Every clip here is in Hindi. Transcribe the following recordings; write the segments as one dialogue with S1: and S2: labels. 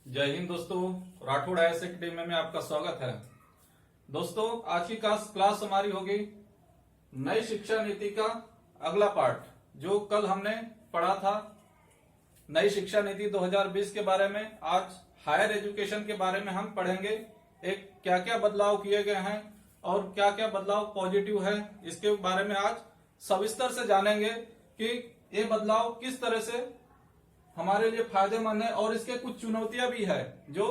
S1: जय हिंद दोस्तों, राठौड़ आईएएस एकेडमी में आपका स्वागत है। दोस्तों, आज की क्लास हमारी होगी नई शिक्षा नीति का अगला पार्ट, जो कल हमने पढ़ा था नई शिक्षा नीति 2020 के बारे में। आज हायर एजुकेशन के बारे में हम पढ़ेंगे, एक क्या क्या बदलाव किए गए हैं और क्या क्या बदलाव पॉजिटिव है, इसके बारे में आज सविस्तर से जानेंगे कि ये बदलाव किस तरह से हमारे लिए फायदेमंद है और इसके कुछ चुनौतियां भी है जो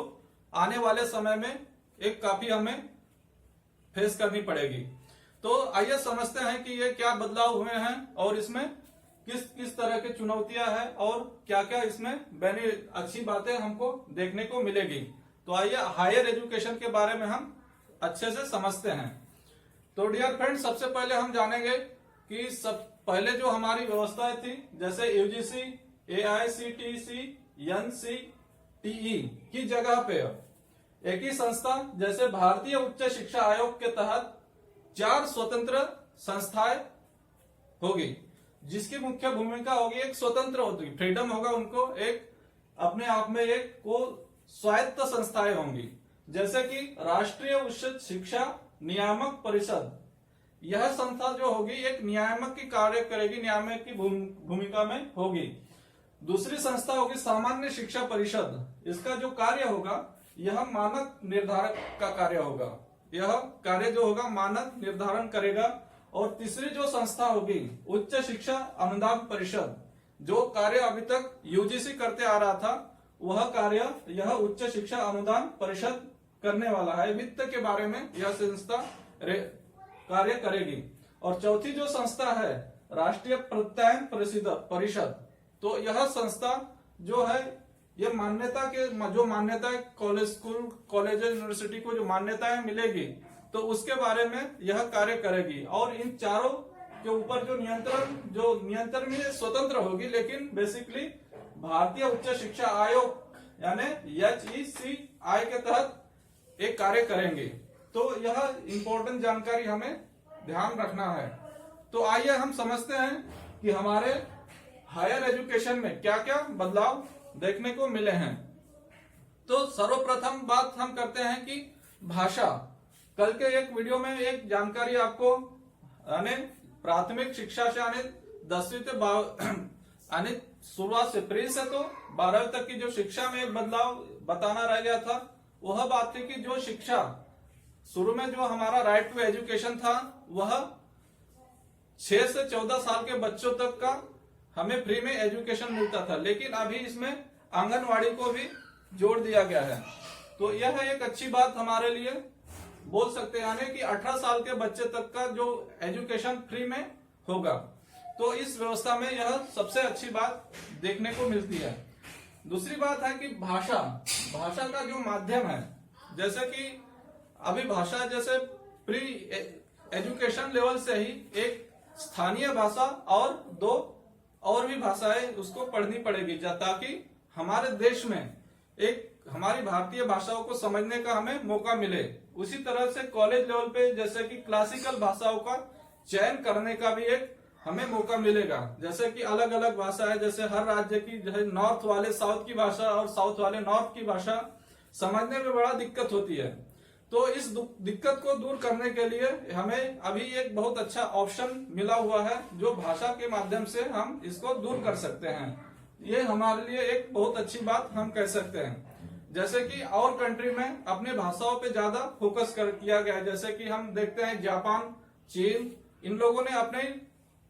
S1: आने वाले समय में एक काफी हमें फेस करनी पड़ेगी। तो आइए समझते हैं कि ये क्या बदलाव हुए हैं और इसमें किस किस तरह की चुनौतियां हैं और क्या क्या इसमें अच्छी बातें हमको देखने को मिलेगी। तो आइए हायर एजुकेशन के बारे में हम अच्छे से समझते हैं। तो डियर फ्रेंड्स, सबसे पहले हम जानेंगे कि सब पहले जो हमारी व्यवस्थाएं थी, जैसे यूजीसी, AICTE, NCTE की जगह पे एक ही संस्था जैसे भारतीय उच्च शिक्षा आयोग के तहत 4 स्वतंत्र संस्थाएं होगी, जिसकी मुख्य भूमिका होगी एक स्वतंत्र होगी, फ्रीडम होगा उनको, एक अपने आप में एक को स्वायत्त संस्थाएं होंगी, जैसे कि राष्ट्रीय उच्च शिक्षा नियामक परिषद। यह संस्था जो होगी एक नियामक की कार्य करेगी, नियामक की भूमिका में होगी। दूसरी संस्था होगी सामान्य शिक्षा परिषद। इसका जो कार्य होगा यह मानक निर्धारक का कार्य होगा, यह कार्य जो होगा मानक निर्धारण करेगा। और तीसरी जो संस्था होगी उच्च शिक्षा अनुदान परिषद, जो कार्य अभी तक यूजीसी करते आ रहा था वह कार्य यह उच्च शिक्षा अनुदान परिषद करने वाला है। वित्त के बारे में यह संस्था कार्य करेगी। और चौथी जो संस्था है राष्ट्रीय प्रत्यायन परिषद, तो यह संस्था जो है ये मान्यता के जो मान्यता कॉलेज, स्कूल, कॉलेज, यूनिवर्सिटी को जो मान्यताएं मिलेगी तो उसके बारे में यह कार्य करेगी। और इन चारों के ऊपर जो नियंत्रण में स्वतंत्र होगी, लेकिन बेसिकली भारतीय उच्च शिक्षा आयोग यानी HECI के तहत एक कार्य करेंगे। तो यह इंपॉर्टेंट जानकारी हमें ध्यान रखना है। तो आइए हम समझते हैं कि हमारे हायर एजुकेशन में क्या क्या बदलाव देखने को मिले हैं। तो सर्वप्रथम बात हम करते हैं कि भाषा। कल के एक वीडियो में एक जानकारी आपको यानी प्राथमिक शिक्षा से यानी 10वीं से शुरुआत से प्री से तो 12वीं तक की जो शिक्षा में एक बदलाव बताना रह गया था। वह बात थी कि जो शिक्षा शुरू में जो हमारा राइट टू एजुकेशन था वह 6 से 14 साल के बच्चों तक का हमें फ्री में एजुकेशन मिलता था, लेकिन अभी इसमें आंगनवाड़ी को भी जोड़ दिया गया है। तो यह एक अच्छी बात हमारे लिए बोल सकते हैं, यानी कि 18 साल के बच्चे तक का जो एजुकेशन फ्री में होगा। तो इस व्यवस्था में यह सबसे अच्छी बात देखने को मिलती है। दूसरी बात है कि भाषा का जो माध्यम है, जैसे कि अभी भाषा जैसे प्री एजुकेशन लेवल से ही एक स्थानीय भाषा और 2 और भी भाषाएं उसको पढ़नी पड़ेगी, ताकि हमारे देश में एक हमारी भारतीय भाषाओं को समझने का हमें मौका मिले। उसी तरह से कॉलेज लेवल पे जैसे कि क्लासिकल भाषाओं का चयन करने का भी एक हमें मौका मिलेगा, जैसे कि अलग अलग भाषा है, जैसे हर राज्य की जैसे नॉर्थ वाले साउथ की भाषा और साउथ वाले नॉर्थ की भाषा समझने में बड़ा दिक्कत होती है। तो इस दिक्कत को दूर करने के लिए हमें अभी एक बहुत अच्छा ऑप्शन मिला हुआ है, जो भाषा के माध्यम से हम इसको दूर कर सकते हैं। ये हमारे लिए एक बहुत अच्छी बात हम कह सकते हैं। जैसे कि और कंट्री में अपने भाषाओं पे ज्यादा फोकस किया गया है, जैसे कि हम देखते हैं जापान, चीन, इन लोगों ने अपने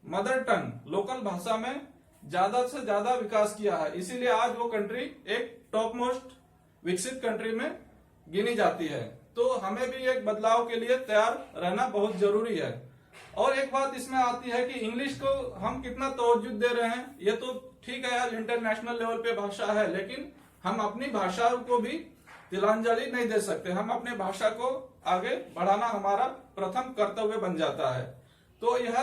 S1: मदर टंग लोकल भाषा में ज्यादा से ज्यादा विकास किया है, इसीलिए आज वो कंट्री एक टॉप मोस्ट विकसित कंट्री में गिनी जाती है। तो हमें भी एक बदलाव के लिए तैयार रहना बहुत जरूरी है। और एक बात इसमें आती है कि इंग्लिश को हम कितना तवज्जो दे रहे हैं, ये तो ठीक है यार, इंटरनेशनल लेवल पे भाषा है, लेकिन हम अपनी भाषा को भी तिलांजलि नहीं दे सकते। हम अपने भाषा को आगे बढ़ाना हमारा प्रथम कर्तव्य बन जाता है। तो यह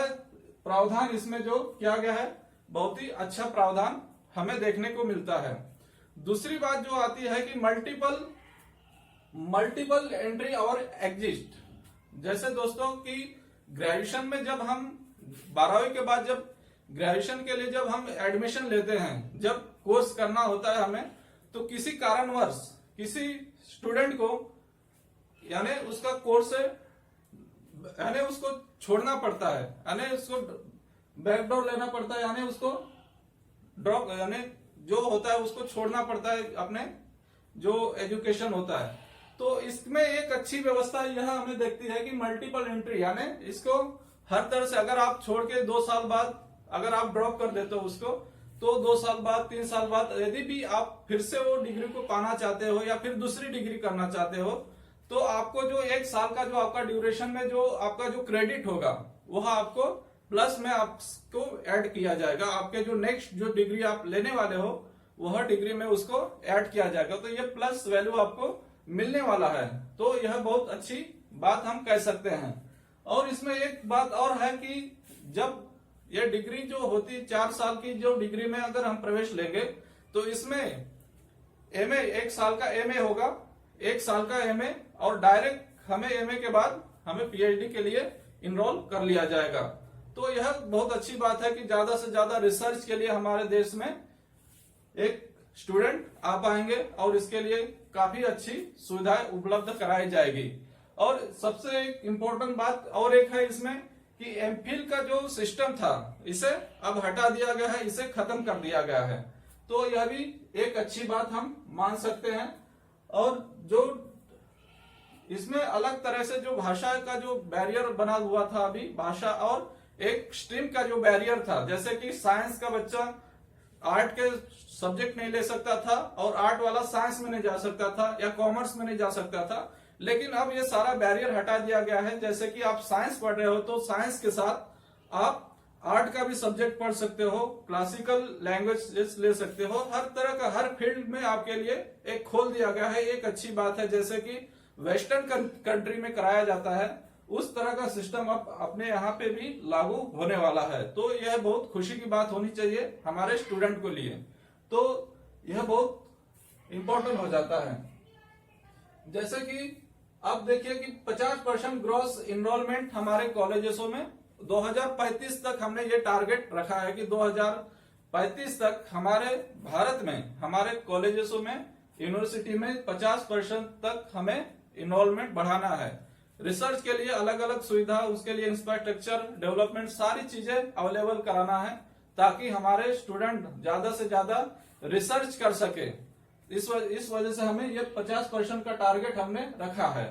S1: प्रावधान इसमें जो किया गया है बहुत ही अच्छा प्रावधान हमें देखने को मिलता है। दूसरी बात जो आती है कि मल्टीपल एंट्री और एग्जिट। जैसे दोस्तों कि ग्रेजुएशन में जब हम 12वीं के बाद जब ग्रेजुएशन के लिए जब हम एडमिशन लेते हैं, जब कोर्स करना होता है हमें, तो किसी कारणवश किसी स्टूडेंट को यानी उसका कोर्स यानी उसको छोड़ना पड़ता है, यानी उसको बैकडोर लेना पड़ता है, यानी उसको ड्रॉप यानी जो होता है उसको छोड़ना पड़ता है अपने जो एजुकेशन होता है। तो इसमें एक अच्छी व्यवस्था यह हमें देखती है कि मल्टीपल एंट्री, यानी इसको हर तरह से अगर आप छोड़ के 2 साल बाद अगर आप ड्रॉप कर देते हो उसको, तो 2 साल बाद 3 साल बाद यदि भी आप फिर से वो डिग्री को पाना चाहते हो या फिर दूसरी डिग्री करना चाहते हो, तो आपको जो 1 साल का जो आपका ड्यूरेशन में जो आपका जो क्रेडिट होगा वह आपको प्लस में आपको ऐड किया जाएगा। आपके जो नेक्स्ट जो डिग्री आप लेने वाले हो वह डिग्री में उसको ऐड किया जाएगा, तो ये प्लस वैल्यू आपको मिलने वाला है। तो यह बहुत अच्छी बात हम कह सकते हैं। और इसमें एक बात और है कि जब ये डिग्री जो होती 4 साल की जो डिग्री में अगर हम प्रवेश लेंगे तो इसमें एमए 1 साल का एमए होगा, 1 साल का एमए, और डायरेक्ट हमें एमए के बाद हमें पीएचडी के लिए इनरोल कर लिया जाएगा। तो यह बहुत अच्छी बात है कि ज्यादा से ज्यादा रिसर्च के लिए हमारे देश में एक स्टूडेंट आ पाएंगे और इसके लिए काफी अच्छी सुविधाएं उपलब्ध कराई जाएगी। और सबसे इम्पोर्टेंट बात और एक है इसमें कि एमफिल का जो सिस्टम था इसे अब हटा दिया गया है, इसे खत्म कर दिया गया है। तो यह भी एक अच्छी बात हम मान सकते हैं। और जो इसमें अलग तरह से जो भाषा का जो बैरियर बना हुआ था अभी, भाषा और एक स्ट्रीम का जो बैरियर था, जैसे कि साइंस का बच्चा आर्ट के सब्जेक्ट नहीं ले सकता था और आर्ट वाला साइंस में नहीं जा सकता था या कॉमर्स में नहीं जा सकता था, लेकिन अब ये सारा बैरियर हटा दिया गया है। जैसे कि आप साइंस पढ़ रहे हो तो साइंस के साथ आप आर्ट का भी सब्जेक्ट पढ़ सकते हो, क्लासिकल लैंग्वेज ले सकते हो, हर तरह का हर फील्ड में आपके लिए एक खोल दिया गया है। एक अच्छी बात है, जैसे कि वेस्टर्न कंट्री में कराया जाता है उस तरह का सिस्टम अब अपने यहाँ पे भी लागू होने वाला है। तो यह बहुत खुशी की बात होनी चाहिए हमारे स्टूडेंट को लिए, तो यह बहुत इंपॉर्टेंट हो जाता है। जैसे कि अब देखिए कि 50% ग्रॉस इनरोलमेंट हमारे कॉलेजेसों में 2035 तक हमने ये टारगेट रखा है कि 2035 तक हमारे भारत में हमारे कॉलेजेसों में यूनिवर्सिटी में 50% तक हमें इनरोलमेंट बढ़ाना है। रिसर्च के लिए अलग अलग सुविधा, उसके लिए इंफ्रास्ट्रक्चर डेवलपमेंट सारी चीजें अवेलेबल कराना है ताकि हमारे स्टूडेंट ज्यादा से ज्यादा रिसर्च कर सके। इस वजह से हमें ये 50% का टारगेट हमने रखा है।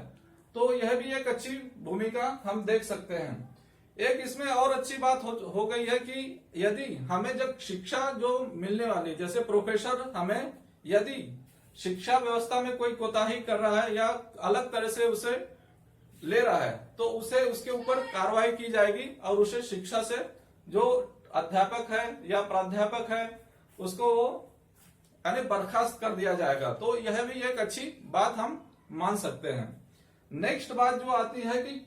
S1: तो यह भी एक अच्छी भूमिका हम देख सकते हैं। एक इसमें और अच्छी बात हो गई है कि यदि हमें जब शिक्षा जो मिलने वाली, जैसे प्रोफेसर हमें यदि शिक्षा व्यवस्था में कोई कोताही कर रहा है या अलग तरह से उसे ले रहा है तो उसे उसके ऊपर कार्रवाई की जाएगी और उसे शिक्षा से जो अध्यापक है या प्राध्यापक है उसको वो यानी बर्खास्त कर दिया जाएगा। तो यह भी एक अच्छी बात हम मान सकते हैं। नेक्स्ट बात जो आती है कि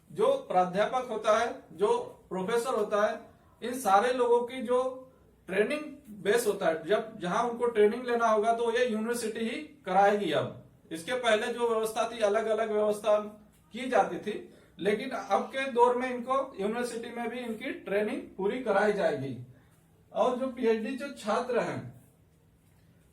S1: जो प्राध्यापक होता है, जो प्रोफेसर होता है, इन सारे लोगों की जो ट्रेनिंग बेस होता है, जब जहां उनको ट्रेनिंग लेना होगा तो ये यूनिवर्सिटी ही कराएगी। अब इसके पहले जो व्यवस्था थी अलग अलग व्यवस्था की जाती थी, लेकिन अब के दौर में इनको यूनिवर्सिटी में भी इनकी ट्रेनिंग पूरी कराई जाएगी। और जो पीएचडी जो छात्र हैं,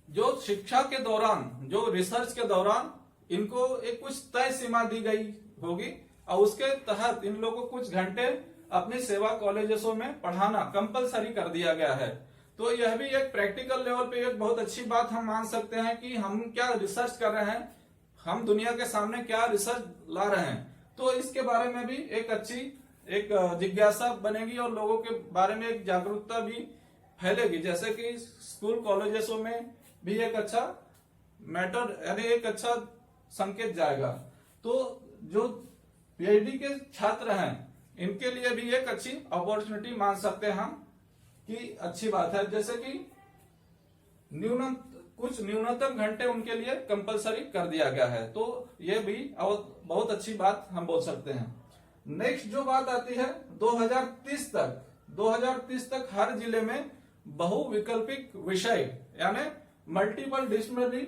S1: जो शिक्षा के दौरान जो रिसर्च के दौरान इनको एक कुछ तय सीमा दी गई होगी और उसके तहत इन लोगों को कुछ घंटे अपनी सेवा कॉलेजों में पढ़ाना कंपलसरी कर दिया गया है। तो यह भी एक प्रैक्टिकल लेवल पे एक बहुत अच्छी बात हम मान सकते हैं कि हम क्या रिसर्च कर रहे हैं, हम दुनिया के सामने क्या रिसर्च ला रहे हैं। तो इसके बारे में भी एक अच्छी एक जिज्ञासा बनेगी और लोगों के बारे में एक जागरूकता भी फैलेगी। जैसे कि स्कूल कॉलेजों में भी एक अच्छा मैटर यानी एक अच्छा संकेत जाएगा। तो जो पीएचडी के छात्र हैं इनके लिए भी एक अच्छी अपॉर्चुनिटी मान सकते हैं हम कि अच्छी बात है। जैसे कि कुछ न्यूनतम घंटे उनके लिए कंपलसरी कर दिया गया है, तो ये भी बहुत अच्छी बात हम बोल सकते हैं। नेक्स्ट जो बात आती है 2030 तक हर जिले में बहुविकल्पिक विषय यानी मल्टीपल डिसिप्लिनरी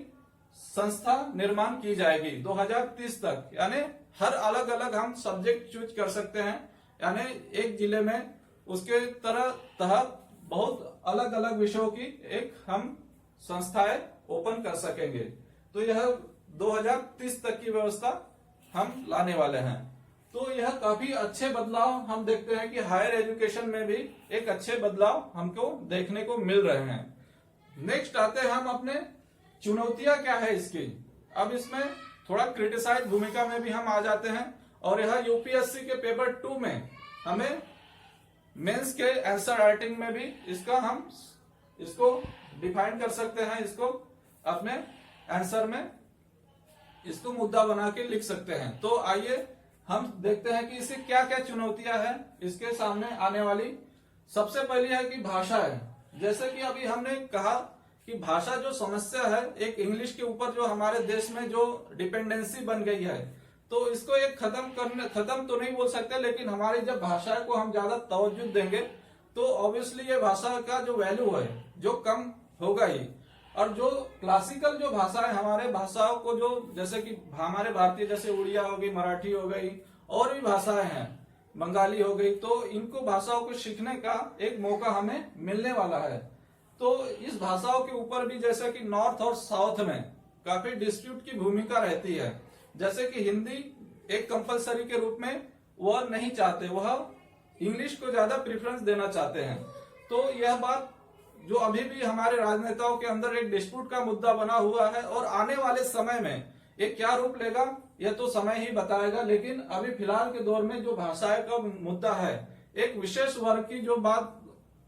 S1: संस्था निर्माण की जाएगी 2030 तक। यानी हर अलग अलग हम सब्जेक्ट चूज कर सकते हैं, यानी एक जिले में उसके तहत बहुत अलग अलग विषयों की एक हम संस्थाएं ओपन कर सकेंगे। तो यह 2030 तक की व्यवस्था हम लाने वाले हैं। तो यह काफी अच्छे बदलाव हम देखते हैं कि हायर एजुकेशन में भी एक अच्छे बदलाव हमको देखने को मिल रहे हैं। नेक्स्ट आते हैं हम अपने चुनौतियां क्या है इसकी। अब इसमें थोड़ा क्रिटिसाइज भूमिका में भी हम आ जाते हैं और यह यूपीएससी के पेपर 2 में हमें मेंस के आंसर राइटिंग में भी हम इसको डिफाइन कर सकते हैं, इसको अपने आंसर में इसको मुद्दा बना के लिख सकते हैं। तो आइए हम देखते हैं कि इससे क्या क्या चुनौतियां हैं इसके सामने आने वाली। सबसे पहली है कि भाषा है। जैसे कि अभी हमने कहा कि भाषा जो समस्या है, एक इंग्लिश के ऊपर जो हमारे देश में जो डिपेंडेंसी बन गई है, तो इसको एक खत्म तो नहीं बोल सकते, लेकिन हमारी जब भाषा को हम ज्यादा तवज्जो देंगे तो ऑब्वियसली ये भाषा का जो वैल्यू है जो कम होगा ही। और जो क्लासिकल जो भाषा है, हमारे भाषाओं को जो जैसे कि हमारे भारतीय जैसे उड़िया हो गई, मराठी हो गई, और भी भाषाएं हैं, बंगाली हो गई, तो इनको भाषाओं को सीखने का एक मौका हमें मिलने वाला है। तो इस भाषाओं के ऊपर भी जैसे कि नॉर्थ और साउथ में काफी डिस्प्यूट की भूमिका रहती है। जैसे कि हिंदी एक कंपलसरी के रूप में वह नहीं चाहते, वह इंग्लिश को ज्यादा प्रेफरेंस देना चाहते हैं। तो यह बात जो अभी भी हमारे राजनेताओं के अंदर एक डिस्प्यूट का मुद्दा बना हुआ है, और आने वाले समय में ये क्या रूप लेगा यह तो समय ही बताएगा। लेकिन अभी फिलहाल के दौर में जो भाषाएं का मुद्दा है, एक विशेष वर्ग की जो बात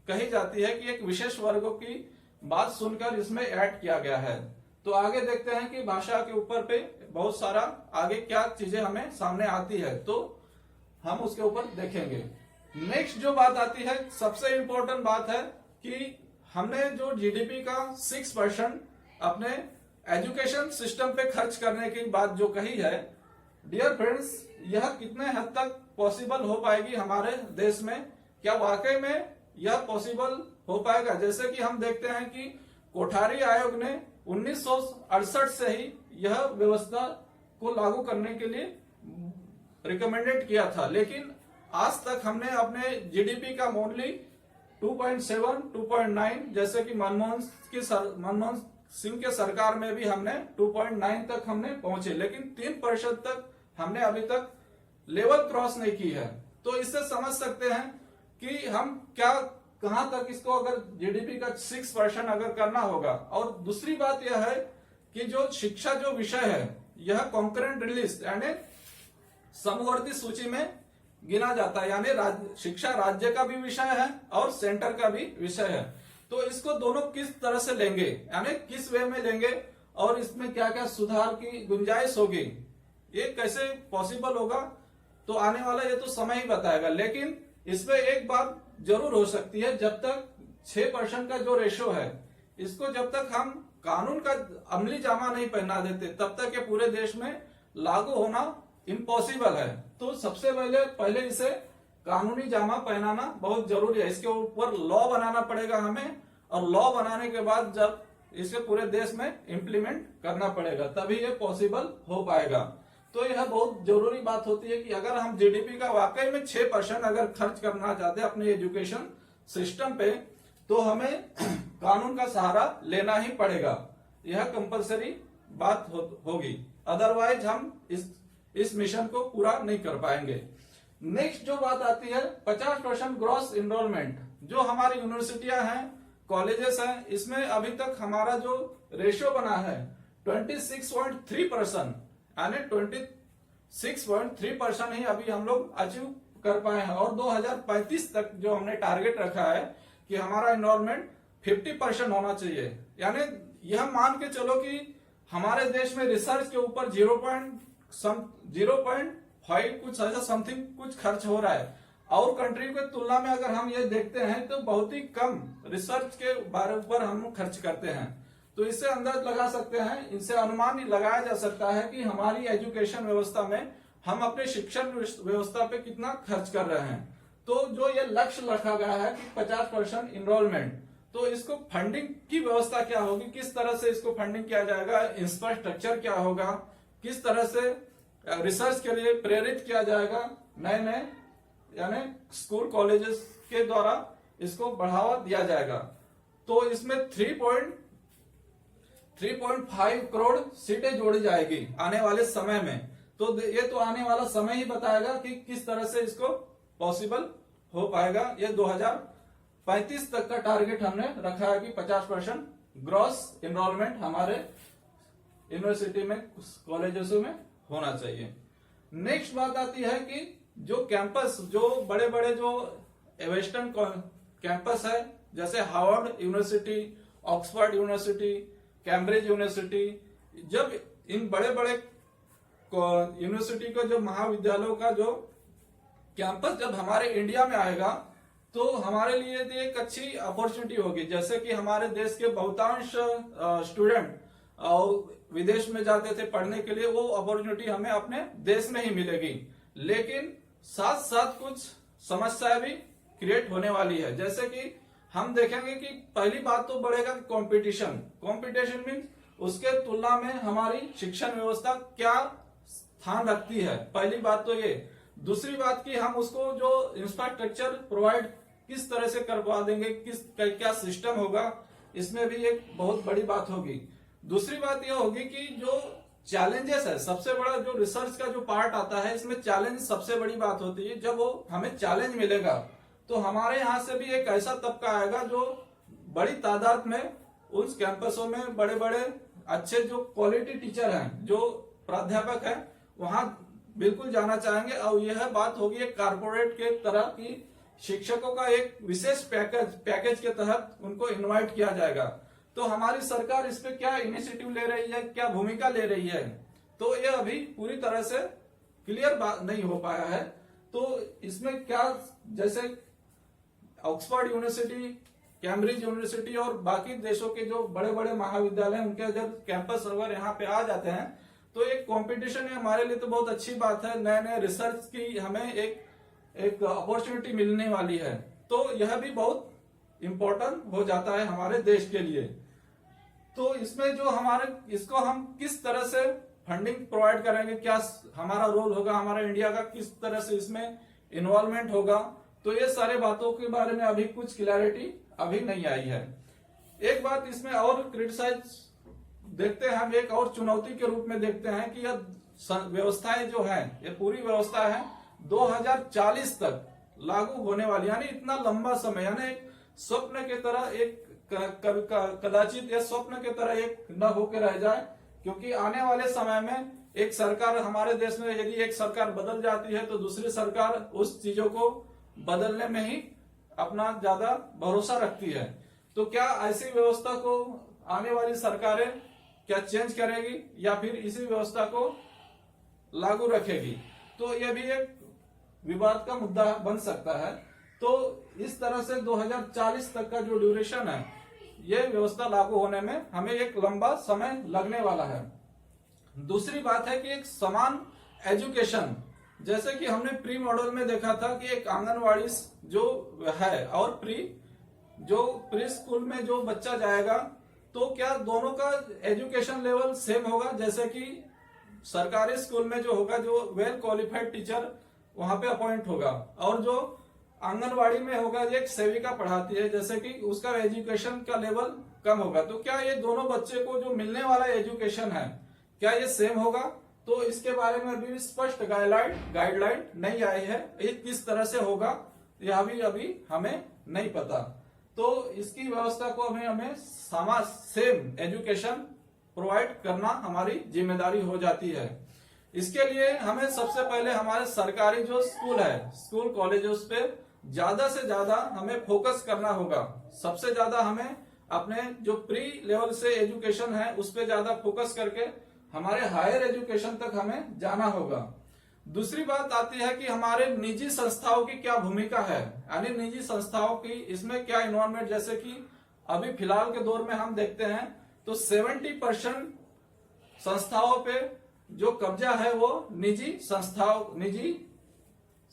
S1: कही जाती है कि एक विशेष वर्गों की बात सुनकर इसमें ऐड किया गया है। तो आगे देखते हैं कि भाषा के ऊपर पे बहुत सारा आगे क्या चीजें हमें सामने आती है, तो हम उसके ऊपर देखेंगे। नेक्स्ट जो बात आती है, सबसे इंपॉर्टेंट बात है कि हमने जो जीडीपी का 6% अपने एजुकेशन सिस्टम पे खर्च करने की बात जो कही है, डियर फ्रेंड्स, यह कितने हद तक पॉसिबल हो पाएगी हमारे देश में? क्या वाकई में यह पॉसिबल हो पाएगा? जैसे कि हम देखते हैं कि कोठारी आयोग ने 1968 से ही यह व्यवस्था को लागू करने के लिए रिकमेंडेड किया था, लेकिन आज तक हमने अपने जीडीपी का ओनली 2.7, 2.9, जैसे कि मनमोहन सिंह के सरकार में भी हमने 2.9 तक हमने पहुंचे, लेकिन 3% तक हमने अभी तक लेवल क्रॉस नहीं की है। तो इससे समझ सकते हैं कि हम कहां तक इसको अगर जीडीपी का 6% अगर करना होगा। और दूसरी बात यह है कि जो शिक्षा जो विषय है, यह कॉन्करेंट लिस्ट यानी समवर्ती सूची में गिना जाता है, यानी शिक्षा राज्य का भी विषय है और सेंटर का भी विषय है। तो इसको दोनों किस तरह से लेंगे, यानी किस वे में लेंगे, और इसमें क्या क्या सुधार की गुंजाइश होगी, ये कैसे पॉसिबल होगा, तो आने वाला ये तो समय ही बताएगा। लेकिन इसमें एक बात जरूर हो सकती है, जब तक 6% का जो रेशो है, इसको जब तक हम कानून का अमली जामा नहीं पहना देते, तब तक ये पूरे देश में लागू होना इम्पॉसिबल है। तो सबसे पहले इसे कानूनी जामा पहनाना बहुत जरूरी है। इसके ऊपर लॉ बनाना पड़ेगा हमें, और लॉ बनाने के बाद जब इसे पूरे देश में इम्प्लीमेंट करना पड़ेगा, तभी ये पॉसिबल हो पाएगा। तो यह बहुत जरूरी बात होती है कि अगर हम जीडीपी का वाकई में 6% अगर खर्च करना चाहते हैं अपने एजुकेशन सिस्टम पे, तो हमें कानून का सहारा लेना ही पड़ेगा। यह कंपलसरी बात होगी, अदरवाइज हम इस मिशन को पूरा नहीं कर पाएंगे। नेक्स्ट जो बात आती है 50% ग्रॉस एनरोलमेंट। जो हमारी यूनिवर्सिटियां हैं, कॉलेजेस हैं, इसमें अभी तक हमारा जो रेशियो बना है 26.3%, यानी 26.3% ही अभी हम लोग अचीव कर पाए हैं। और 2035 तक जो हमने टारगेट रखा है कि हमारा एनरोलमेंट 50% होना चाहिए, यानी यह मान के चलो कि हमारे देश में रिसर्च के ऊपर 0.5 कुछ ऐसा समथिंग कुछ खर्च हो रहा है। और कंट्री के तुलना में अगर हम ये देखते हैं तो बहुत ही कम रिसर्च के बारे पर हम खर्च करते हैं। तो इससे अंदाज लगा सकते हैं, इनसे अनुमान लगाया जा सकता है कि हमारी एजुकेशन व्यवस्था में हम अपने शिक्षण व्यवस्था पे कितना खर्च कर रहे हैं। तो जो ये लक्ष्य रखा गया है कि 50% इनरोलमेंट, तो इसको फंडिंग की व्यवस्था क्या होगी, किस तरह से इसको फंडिंग किया जाएगा, इंफ्रास्ट्रक्चर क्या होगा, किस तरह से रिसर्च के लिए प्रेरित किया जाएगा, नए नए यानी स्कूल कॉलेजेस के द्वारा इसको बढ़ावा दिया जाएगा। तो इसमें 3.5 करोड़ सीटें जोड़ी जाएगी आने वाले समय में। तो ये तो आने वाला समय ही बताएगा कि किस तरह से इसको पॉसिबल हो पाएगा। ये 2035 तक का टारगेट हमने रखा है कि 50% ग्रॉस एनरोलमेंट हमारे यूनिवर्सिटी में, कॉलेजेस में होना चाहिए। नेक्स्ट बात आती है कि जो कैंपस, जो बड़े बड़े जो वेस्टर्न कैंपस है, जैसे Harvard university, Oxford university, Cambridge university, जब इन बड़े बड़े यूनिवर्सिटी को, जो महाविद्यालयों का जो कैंपस जब हमारे इंडिया में आएगा तो हमारे लिए एक अच्छी अपॉर्चुनिटी होगी। जैसे कि हमारे देश के बहुतांश स्टूडेंट विदेश में जाते थे पढ़ने के लिए, वो अपॉर्चुनिटी हमें अपने देश में ही मिलेगी। लेकिन साथ साथ कुछ समस्याएं भी क्रिएट होने वाली है। जैसे कि हम देखेंगे कि पहली बात तो बढ़ेगा कंपटीशन मीन्स उसके तुलना में हमारी शिक्षण व्यवस्था क्या स्थान रखती है, पहली बात तो ये। दूसरी बात कि हम उसको जो इंफ्रास्ट्रक्चर प्रोवाइड किस तरह से करवा देंगे, क्या सिस्टम होगा, इसमें भी एक बहुत बड़ी बात होगी। दूसरी बात यह होगी कि जो चैलेंजेस है, सबसे बड़ा जो रिसर्च का जो पार्ट आता है, इसमें चैलेंज सबसे बड़ी बात होती है। जब वो हमें चैलेंज मिलेगा तो हमारे यहाँ से भी एक ऐसा तबका आएगा जो बड़ी तादाद में उस कैंपसों में बड़े बड़े अच्छे जो क्वालिटी टीचर हैं, जो प्राध्यापक हैं, वहां बिल्कुल जाना चाहेंगे। और यह बात होगी एक कारपोरेट के तरह की, शिक्षकों का एक विशेष पैकेज के तहत उनको इनवाइट किया जाएगा। तो हमारी सरकार इस पे क्या इनिशिएटिव ले रही है, क्या भूमिका ले रही है, तो ये अभी पूरी तरह से क्लियर बात नहीं हो पाया है। तो इसमें क्या, जैसे ऑक्सफोर्ड यूनिवर्सिटी, कैम्ब्रिज यूनिवर्सिटी और बाकी देशों के जो बड़े बड़े महाविद्यालय, उनके जब कैंपस अगर यहाँ पे आ जाते हैं तो एक कंपटीशन है, हमारे लिए तो बहुत अच्छी बात है। नए नए रिसर्च की हमें एक अपॉर्चुनिटी मिलने वाली है। तो यह भी बहुत इंपॉर्टेंट हो जाता है हमारे देश के लिए। तो इसमें जो हमारे, इसको हम किस तरह से फंडिंग प्रोवाइड करेंगे, क्या हमारा रोल होगा, हमारा इंडिया का किस तरह से इसमें इन्वॉल्वमेंट होगा, तो ये सारे बातों के बारे में अभी कुछ क्लैरिटी अभी नहीं आई है। एक बात इसमें और क्रिटिसाइज देखते हैं हम, एक और चुनौती के रूप में देखते हैं कि यह व्यवस्थाएं जो है, ये पूरी व्यवस्था है 2040 तक लागू होने वाली, यानी इतना लंबा समय, यानी एक स्वप्न के तरह, एक कदाचित यह स्वप्न के तरह एक न होकर रह जाए। क्योंकि आने वाले समय में एक सरकार, हमारे देश में यदि एक सरकार बदल जाती है तो दूसरी सरकार उस चीजों को बदलने में ही अपना ज्यादा भरोसा रखती है। तो क्या ऐसी व्यवस्था को आने वाली सरकारें क्या चेंज करेगी या फिर इसी व्यवस्था को लागू रखेगी, तो यह भी एक विवाद का मुद्दा बन सकता है। तो इस तरह से 2040 तक का जो ड्यूरेशन है, ये व्यवस्था लागू होने में हमें एक लंबा समय लगने वाला है। दूसरी बात है कि एक समान एजुकेशन, जैसे कि हमने प्री मॉडल में देखा था कि एक आंगनवाड़ी जो है और प्री स्कूल में जो बच्चा जाएगा, तो क्या दोनों का एजुकेशन लेवल सेम होगा। जैसे कि सरकारी स्कूल में जो होगा, जो वेल क्वालिफाइड टीचर वहां पे अपॉइंट होगा, और जो आंगनवाड़ी में होगा एक सेविका पढ़ाती है, जैसे कि उसका एजुकेशन का लेवल कम होगा। तो क्या ये दोनों बच्चे को जो मिलने वाला एजुकेशन है, क्या ये सेम होगा, तो इसके बारे में अभी स्पष्ट गाइडलाइन नहीं आई है। ये किस तरह से होगा यह अभी हमें नहीं पता। तो इसकी व्यवस्था को हमें सेम एजुकेशन प्रोवाइड करना हमारी जिम्मेदारी हो जाती है। इसके लिए हमें सबसे पहले हमारे सरकारी जो स्कूल है, स्कूल कॉलेज पे ज्यादा से ज्यादा हमें फोकस करना होगा। सबसे ज्यादा हमें अपने जो प्री लेवल से एजुकेशन है उस पर ज्यादा फोकस करके हमारे हायर एजुकेशन तक हमें जाना होगा। दूसरी बात आती है कि हमारे निजी संस्थाओं की क्या भूमिका है, यानी निजी संस्थाओं की इसमें क्या इन्वॉल्वमेंट। जैसे कि अभी फिलहाल के दौर में हम देखते हैं तो 70% संस्थाओं पे जो कब्जा है वो निजी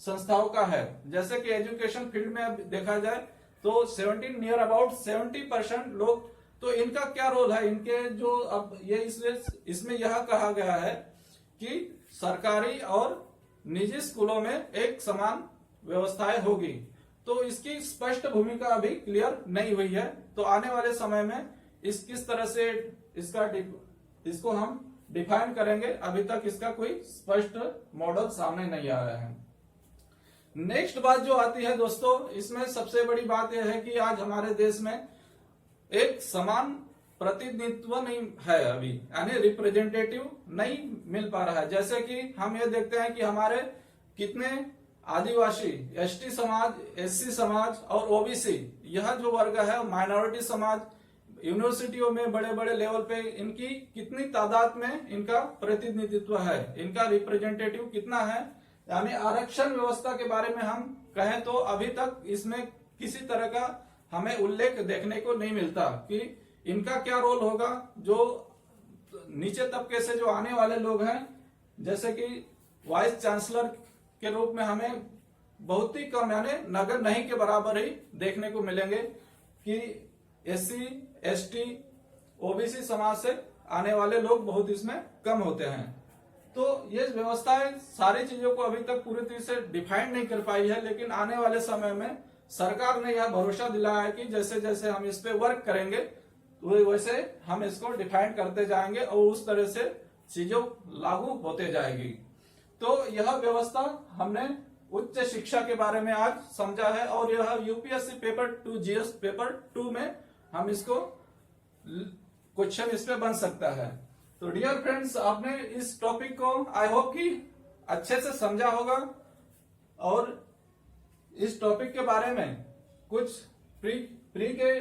S1: संस्थाओं का है। जैसे कि एजुकेशन फील्ड में देखा जाए तो नियर अबाउट 70% लोग, तो इनका क्या रोल है, इनके जो अब ये इसमें यह कहा गया है कि सरकारी और निजी स्कूलों में एक समान व्यवस्थाएं होगी। तो इसकी स्पष्ट भूमिका अभी क्लियर नहीं हुई है। तो आने वाले समय में इस किस तरह से इसको हम डिफाइन करेंगे। अभी तक इसका कोई स्पष्ट मॉडल सामने नहीं आया है। नेक्स्ट बात जो आती है दोस्तों, इसमें सबसे बड़ी बात यह है कि आज हमारे देश में एक समान प्रतिनिधित्व नहीं है अभी, यानी रिप्रेजेंटेटिव नहीं मिल पा रहा है। जैसे कि हम ये देखते हैं कि हमारे कितने आदिवासी, एसटी समाज, एससी समाज और ओबीसी, यह जो वर्ग है, माइनॉरिटी समाज, यूनिवर्सिटियों में बड़े बड़े लेवल पे इनकी कितनी तादाद में इनका प्रतिनिधित्व है, इनका रिप्रेजेंटेटिव कितना है। यानी आरक्षण व्यवस्था के बारे में हम कहें तो अभी तक इसमें किसी तरह का हमें उल्लेख देखने को नहीं मिलता कि इनका क्या रोल होगा। जो नीचे तबके से जो आने वाले लोग हैं, जैसे कि वाइस चांसलर के रूप में हमें बहुत ही कम, यानी नगर नहीं के बराबर ही देखने को मिलेंगे कि एससी, एसटी, ओबीसी समाज से आने वाले लोग बहुत इसमें कम होते हैं। तो ये व्यवस्थाएं सारी चीजों को अभी तक पूरी तरह से डिफाइन नहीं कर पाई है, लेकिन आने वाले समय में सरकार ने यह भरोसा दिलाया है कि जैसे जैसे हम इस पे वर्क करेंगे तो वैसे हम इसको डिफाइन करते जाएंगे और उस तरह से चीजों लागू होते जाएगी। तो यह व्यवस्था हमने उच्च शिक्षा के बारे में आज समझा है और यह यूपीएससी पेपर 2, जीएस पेपर 2 में हम इसको क्वेश्चन इस पे बन सकता है। तो डियर फ्रेंड्स, आपने इस टॉपिक को आई होप कि अच्छे से समझा होगा और इस टॉपिक के बारे में कुछ प्री के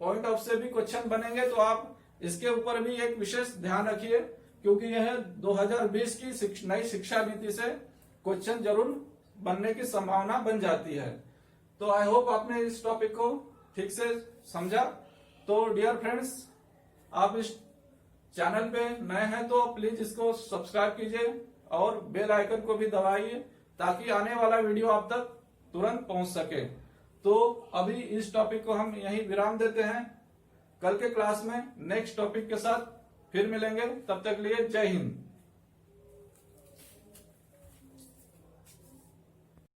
S1: पॉइंट ऑफ से भी क्वेश्चन बनेंगे, तो आप इसके ऊपर भी एक विशेष ध्यान रखिए, क्योंकि यह 2020 की नई शिक्षा नीति से क्वेश्चन जरूर बनने की संभावना बन जाती है। तो आई होप आपने इस टॉपिक को ठीक से समझा। तो डियर फ्रेंड्स, आप इस चैनल पे नए हैं तो प्लीज इसको सब्सक्राइब कीजिए और बेल आइकन को भी दबाइए ताकि आने वाला वीडियो आप तक तुरंत पहुंच सके। तो अभी इस टॉपिक को हम यहीं विराम देते हैं। कल के क्लास में नेक्स्ट टॉपिक के साथ फिर मिलेंगे। तब तक लिए जय हिंद।